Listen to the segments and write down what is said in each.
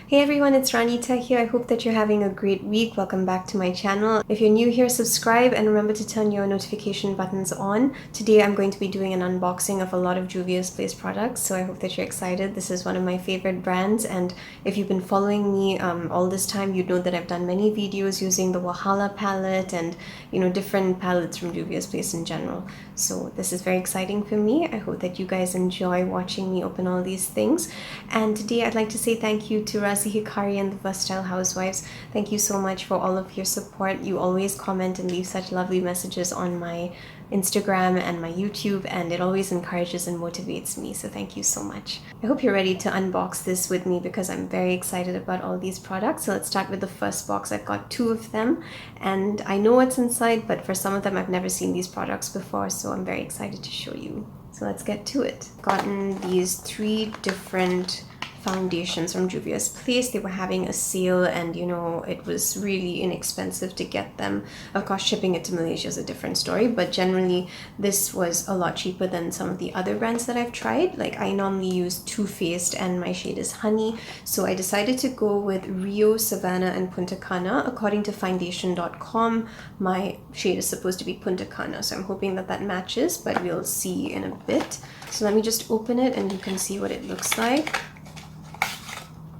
Hey everyone, it's Ranita here. I hope that you're having a great week. Welcome back to my channel. If you're new here, subscribe and remember to turn your notification buttons on. Today I'm going to be doing an unboxing of a lot of JUVIA'S products, so I hope that you're excited. This is one of my favorite brands, and if you've been following me all this time, you'd know that I've done many videos using the Wahala palette and different palettes from JUVIA'S in general. So this is very exciting for me. I hope that you guys enjoy watching me open all these things. And today I'd like to say thank you to Hikari and the Versatile Housewives. Thank you so much for all of your support. You always comment and leave such lovely messages on my Instagram and my YouTube, and it always encourages and motivates me, so thank you so much. I hope you're ready to unbox this with me because I'm very excited about all these products. So let's start with the first box. I've got two of them and I know what's inside, but for some of them I've never seen these products before, so I'm very excited to show you. So let's get to it. I've gotten these three different foundations from JUVIA'S. They were having a sale, and it was really inexpensive to get them. Of course, shipping it to Malaysia is a different story, but generally this was a lot cheaper than some of the other brands that I've tried. Like, I normally use Too Faced and my shade is Honey, so I decided to go with Rio, Savannah and Punta Cana. According to foundation.com, my shade is supposed to be Punta Cana, so I'm hoping that that matches, but we'll see in a bit. So let me just open it and you can see what it looks like.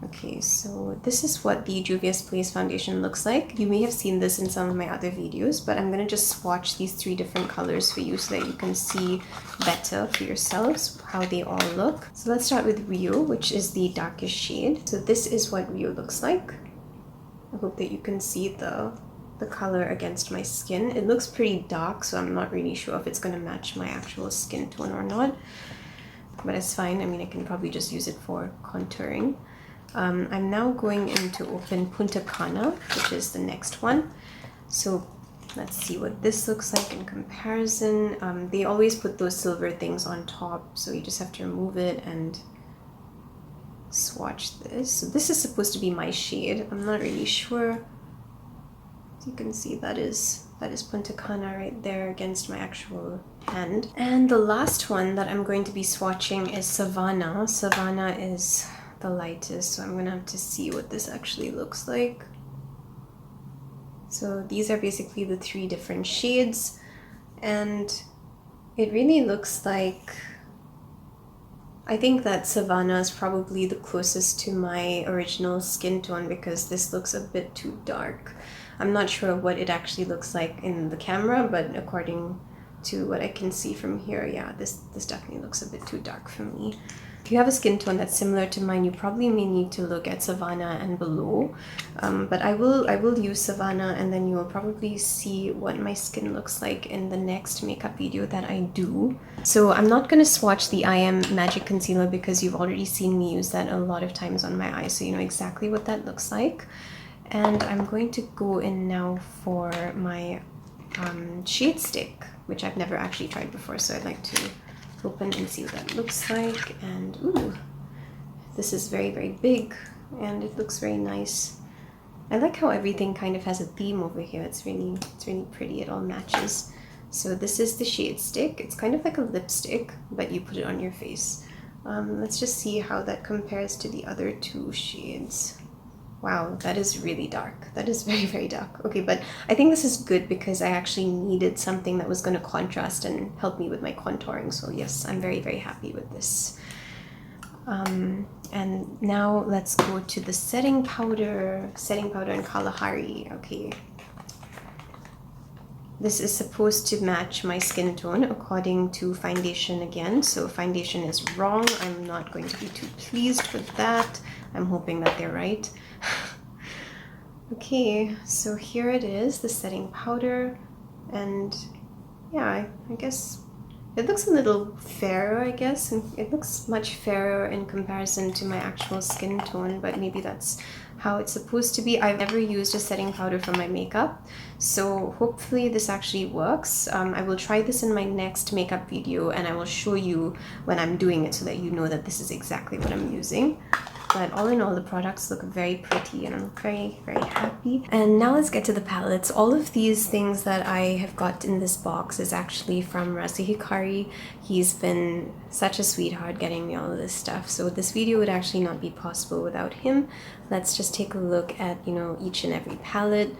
Okay, so this is what the JUVIA'S foundation looks like. You may have seen this in some of my other videos, but I'm going to just swatch these three different colors for you so that you can see better for yourselves how they all look. So let's start with Rio, which is the darkest shade. So this is what Rio looks like. I hope that you can see the color against my skin. It looks pretty dark, so I'm not really sure if it's going to match my actual skin tone or not. But it's fine. I mean, I can probably just use it for contouring. I'm now going in to open Punta Cana, which is the next one. So let's see what this looks like in comparison. They always put those silver things on top, so you just have to remove it and swatch this. So this is supposed to be my shade. I'm not really sure. As you can see, that is Punta Cana right there against my actual hand. And the last one that I'm going to be swatching is Savannah. Savannah is the lightest, so I'm gonna have to see what this actually looks like. So these are basically the three different shades, and it really looks like, I think that Savannah is probably the closest to my original skin tone because this looks a bit too dark. I'm not sure what it actually looks like in the camera, but according to what I can see from here, yeah, this definitely looks a bit too dark for me. If you have a skin tone that's similar to mine, you probably may need to look at Savannah and below. But I will use Savannah, and then you will probably see what my skin looks like in the next makeup video that I do. So I'm not going to swatch the I Am Magic Concealer because you've already seen me use that a lot of times on my eyes, so you know exactly what that looks like. And I'm going to go in now for my shade stick, which I've never actually tried before, so I'd like to open and see what that looks like. And ooh, this is very, very big and it looks very nice. I like how everything kind of has a theme over here. It's really pretty. It all matches. So this is the shade stick. It's kind of like a lipstick, but you put it on your face. Let's just see how that compares to the other two shades. Wow, that is really dark. That is very, very dark. Okay, but I think this is good because I actually needed something that was going to contrast and help me with my contouring. So yes, I'm very, very happy with this. And now let's go to the setting powder in Kalahari. Okay. This is supposed to match my skin tone according to foundation again. So foundation is wrong. I'm not going to be too pleased with that. I'm hoping that they're right. Okay, so here it is, the setting powder. And yeah, I guess it looks a little fairer, I guess. And it looks much fairer in comparison to my actual skin tone, but maybe that's how it's supposed to be. I've never used a setting powder for my makeup, so hopefully this actually works. I will try this in my next makeup video and I will show you when I'm doing it so that you know that this is exactly what I'm using. But all in all, the products look very pretty and I'm very, very happy. And now let's get to the palettes. All of these things that I have got in this box is actually from Hikari. He's been such a sweetheart getting me all of this stuff. So this video would actually not be possible without him. Let's just take a look at, you know, each and every palette.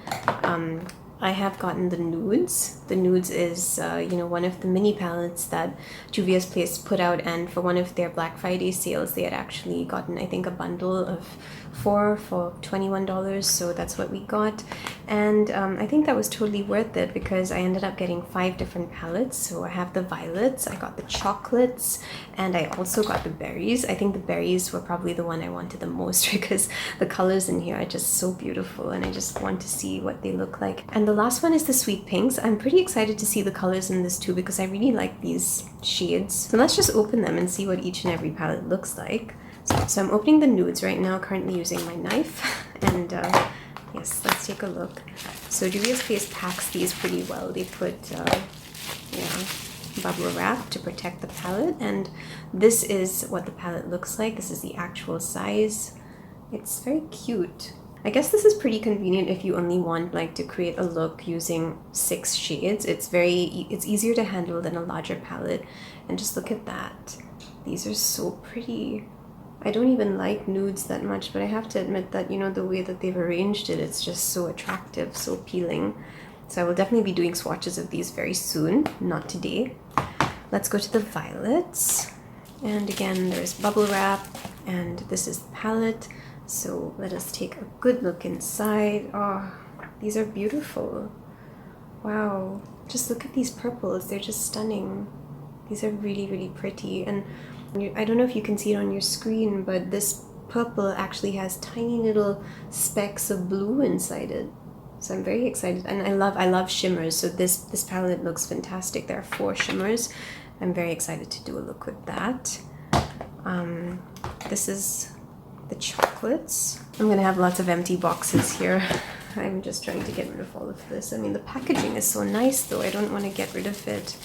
I have gotten the nudes. The nudes is, you know, one of the mini palettes that Juvia's Place put out, and for one of their Black Friday sales, they had actually gotten, I think, a bundle of 4 for $21, so that's what we got. And I think that was totally worth it because I ended up getting 5 different palettes. So I have the violets, I got the chocolates, and I also got the berries. I think the berries were probably the one I wanted the most because the colors in here are just so beautiful and I just want to see what they look like. And the last one is the sweet pinks. I'm pretty excited to see the colors in this too because I really like these shades. So let's just open them and see what each and every palette looks like. So I'm opening the nudes right now, currently using my knife, and yes, let's take a look. So Juvia's Place packs these pretty well. They put yeah, bubble wrap to protect the palette, and this is what the palette looks like. This is the actual size. It's very cute. I guess this is pretty convenient if you only want like to create a look using 6 shades. It's easier to handle than a larger palette, and just look at that. These are so pretty. I don't even like nudes that much, but I have to admit that, you know, the way that they've arranged it, it's just so attractive, so appealing. So I will definitely be doing swatches of these very soon, not today. Let's go to the violets. And again, there's bubble wrap, and this is the palette. So let us take a good look inside. Oh, these are beautiful. Wow. Just look at these purples. They're just stunning. These are really, really pretty. And I don't know if you can see it on your screen, but this purple actually has tiny little specks of blue inside it. So I'm very excited, and I love shimmers. So this palette looks fantastic. There are 4 shimmers. I'm very excited to do a look with that. This is the chocolates. I'm gonna have lots of empty boxes here. I'm just trying to get rid of all of this. I mean, the packaging is so nice though. I don't want to get rid of it.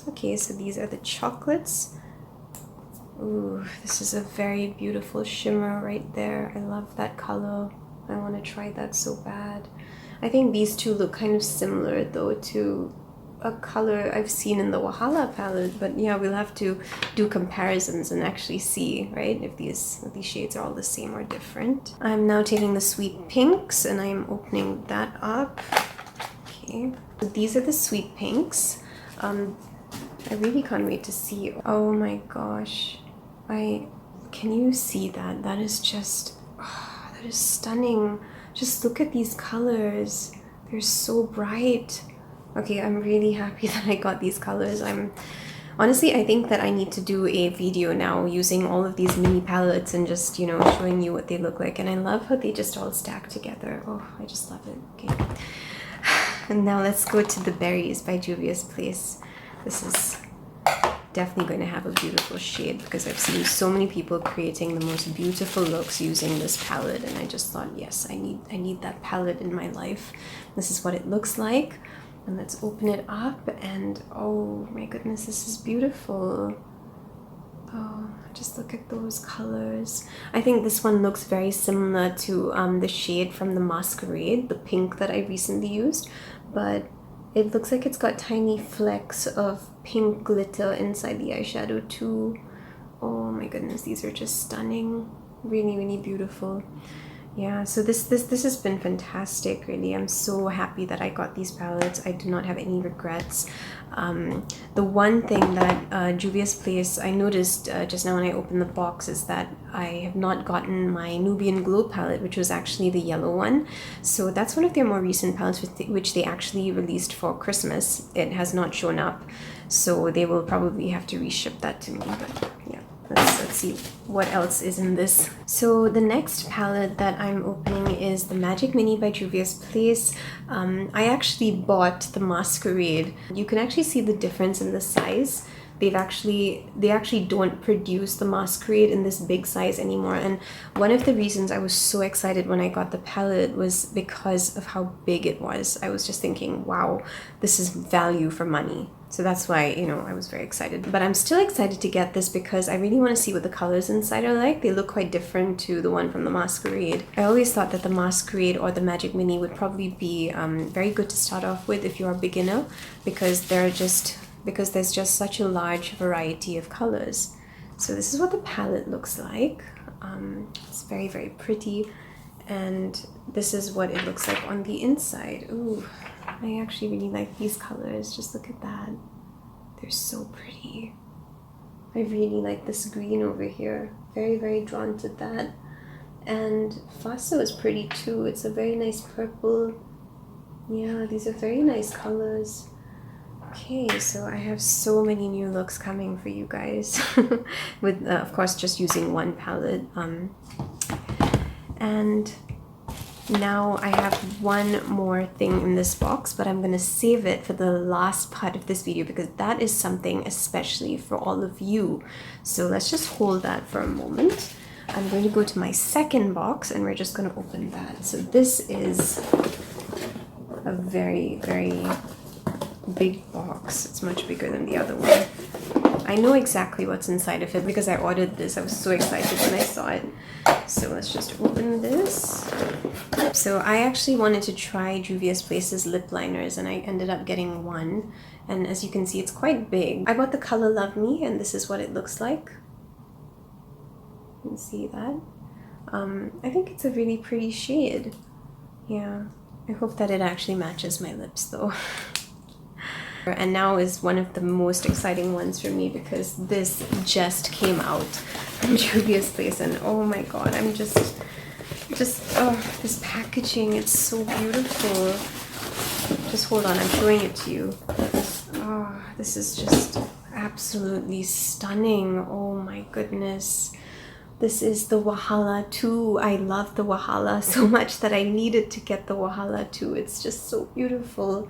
Okay, so these are the chocolates. Ooh, this is a very beautiful shimmer right there. I love that color. I want to try that so bad. I think these two look kind of similar though to a color I've seen in the Wahala palette, but yeah, we'll have to do comparisons and actually see, right, if these shades are all the same or different. I'm now taking the sweet pinks and I'm opening that up. Okay, so these are the sweet pinks. I really can't wait to see. Oh my gosh. Can you see that? That is just, oh, that is stunning. Just look at these colors. They're so bright. Okay, I'm really happy that I got these colors. Honestly, I think that I need to do a video now using all of these mini palettes and just, you know, showing you what they look like. And I love how they just all stack together. Oh, I just love it. Okay. And now let's go to the berries by Juvia's Place. This is definitely going to have a beautiful shade because I've seen so many people creating the most beautiful looks using this palette, and I just thought, yes, I need that palette in my life. This is what it looks like. And let's open it up, and oh my goodness, this is beautiful. Oh, just look at those colors. I think this one looks very similar to the shade from the Masquerade, the pink that I recently used, but it looks like it's got tiny flecks of pink glitter inside the eyeshadow too. Oh my goodness, these are just stunning. Really, really beautiful. Yeah, so this has been fantastic, really. I'm so happy that I got these palettes. I do not have any regrets. The one thing that Juvia's Place, I noticed just now when I opened the box, is that I have not gotten my Nubian Glow palette, which was actually the yellow one. So that's one of their more recent palettes, which they actually released for Christmas. It has not shown up, so they will probably have to reship that to me, but yeah. Let's see what else is in this. So the next palette that I'm opening is the Magic Mini by Juvia's Place. I actually bought the Masquerade. You can actually see the difference in the size. They actually don't produce the Masquerade in this big size anymore, and one of the reasons I was so excited when I got the palette was because of how big it was. I was just thinking, wow, this is value for money. So that's why, you know, I was very excited. But I'm still excited to get this because I really want to see what the colors inside are like. They look quite different to the one from the Masquerade. I always thought that the Masquerade or the Magic Mini would probably be very good to start off with if you're a beginner, because there's just such a large variety of colors. So this is what the palette looks like. It's very, very pretty. And this is what it looks like on the inside. Ooh, I actually really like these colors. Just look at that. They're so pretty. I really like this green over here. Very, very drawn to that. And Faso is pretty too. It's a very nice purple. Yeah, these are very nice colors. Okay, so I have so many new looks coming for you guys. With, of course, just using one palette. And now I have one more thing in this box, but I'm gonna save it for the last part of this video because that is something especially for all of you. So let's just hold that for a moment. I'm going to go to my second box and we're just gonna open that. So this is a very, very big box. It's much bigger than the other one. I know exactly what's inside of it because I ordered this. I was so excited when I saw it. So let's just open this. So I actually wanted to try Juvia's Place's lip liners and I ended up getting one. And as you can see, it's quite big. I bought the color Love Me and this is what it looks like. You can see that. I think it's a really pretty shade. Yeah, I hope that it actually matches my lips though. And now is one of the most exciting ones for me because this just came out from Juvia's Place and oh my god, I'm just oh, this packaging, it's so beautiful. Just hold on, I'm showing it to you. Oh, this is just absolutely stunning. Oh my goodness. This is the Wahala 2. I love the Wahala so much that I needed to get the Wahala 2. It's just so beautiful.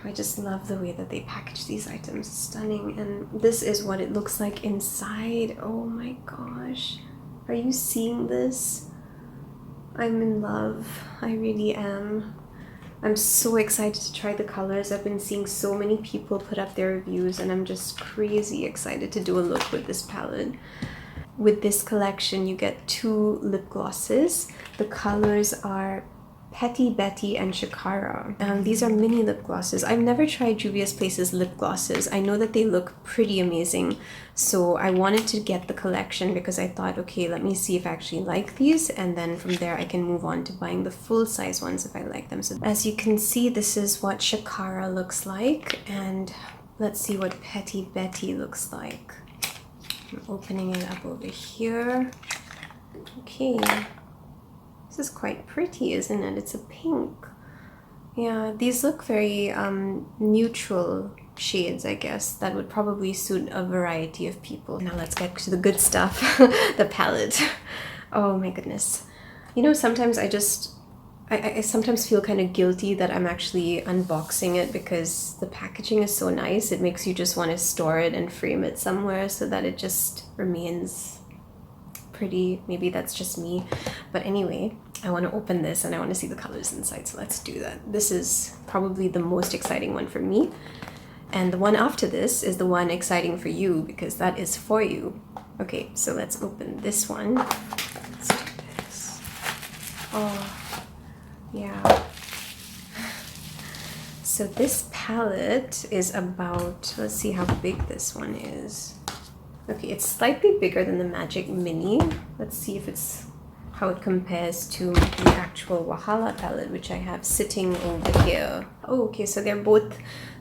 I just love the way that they package these items. Stunning. And this is what it looks like inside. Oh my gosh. Are you seeing this? I'm in love. I really am. I'm so excited to try the colors. I've been seeing so many people put up their reviews and I'm just crazy excited to do a look with this palette. With this collection, you get 2 lip glosses. The colors are Petty Betty and Shakara. These are mini lip glosses. I've never tried Juvia's Place's lip glosses. I know that they look pretty amazing. So I wanted to get the collection because I thought, okay, let me see if I actually like these. And then from there, I can move on to buying the full size ones if I like them. So as you can see, this is what Shakara looks like. And let's see what Petty Betty looks like. I'm opening it up over here. Okay. This is quite pretty, isn't it? It's a pink. Yeah, these look very neutral shades, I guess. That would probably suit a variety of people. Now let's get to the good stuff. The palette. Oh my goodness. You know, sometimes I sometimes feel kind of guilty that I'm actually unboxing it because the packaging is so nice. It makes you just want to store it and frame it somewhere so that it just remains pretty. Maybe that's just me. But anyway, I want to open this and I want to see the colors inside. So let's do that. This is probably the most exciting one for me. And the one after this is the one exciting for you because that is for you. Okay, so let's open this one. Let's do this. Oh, yeah. So this palette is about, let's see how big this one is. Okay, it's slightly bigger than the Magic Mini. Let's see if it's how it compares to the actual Wahala palette, which I have sitting over here. Oh, okay, so they're both,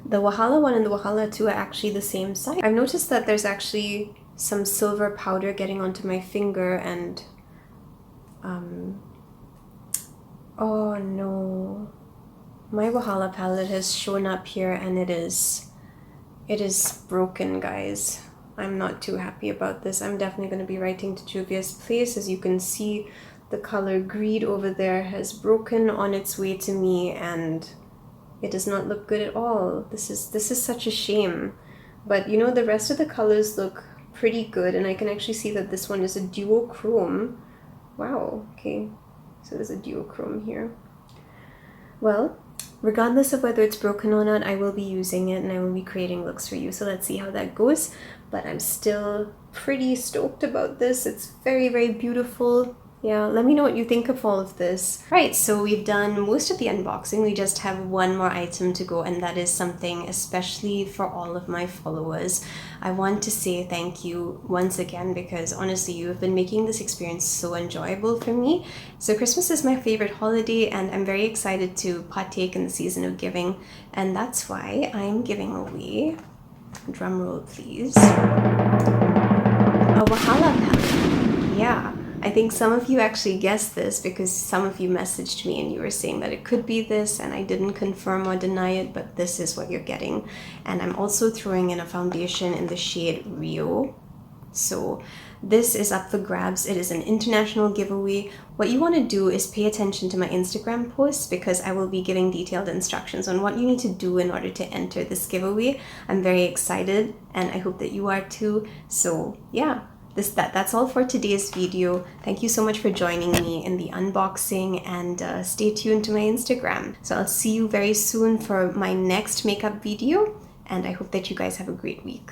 the Wahala 1 and the Wahala 2 are actually the same size. I've noticed that there's actually some silver powder getting onto my finger and, oh no. My Wahala palette has shown up here and it is broken, guys. I'm not too happy about this. I'm definitely going to be writing to Juvia's Place. As you can see, the color Greed over there has broken on its way to me and it does not look good at all. This is such a shame. But you know, the rest of the colors look pretty good and I can actually see that this one is a duochrome. Wow, okay. So there's a duochrome here. Well, regardless of whether it's broken or not, I will be using it and I will be creating looks for you. So let's see how that goes. But I'm still pretty stoked about this. It's very, very beautiful. Yeah, let me know what you think of all of this. Right, so we've done most of the unboxing. We just have one more item to go, and that is something especially for all of my followers. I want to say thank you once again, because honestly, you have been making this experience so enjoyable for me. So Christmas is my favorite holiday, and I'm very excited to partake in the season of giving, and that's why I'm giving away, drum roll please, a Wahala palette. Yeah. I think some of you actually guessed this because some of you messaged me and you were saying that it could be this, and I didn't confirm or deny it, but this is what you're getting. And I'm also throwing in a foundation in the shade Rio. So this is up for grabs. It is an international giveaway. What you want to do is pay attention to my Instagram posts, because I will be giving detailed instructions on what you need to do in order to enter this giveaway. I'm very excited and I hope that you are too. So yeah. That's all for today's video. Thank you so much for joining me in the unboxing, and stay tuned to my Instagram. So I'll see you very soon for my next makeup video, and I hope that you guys have a great week.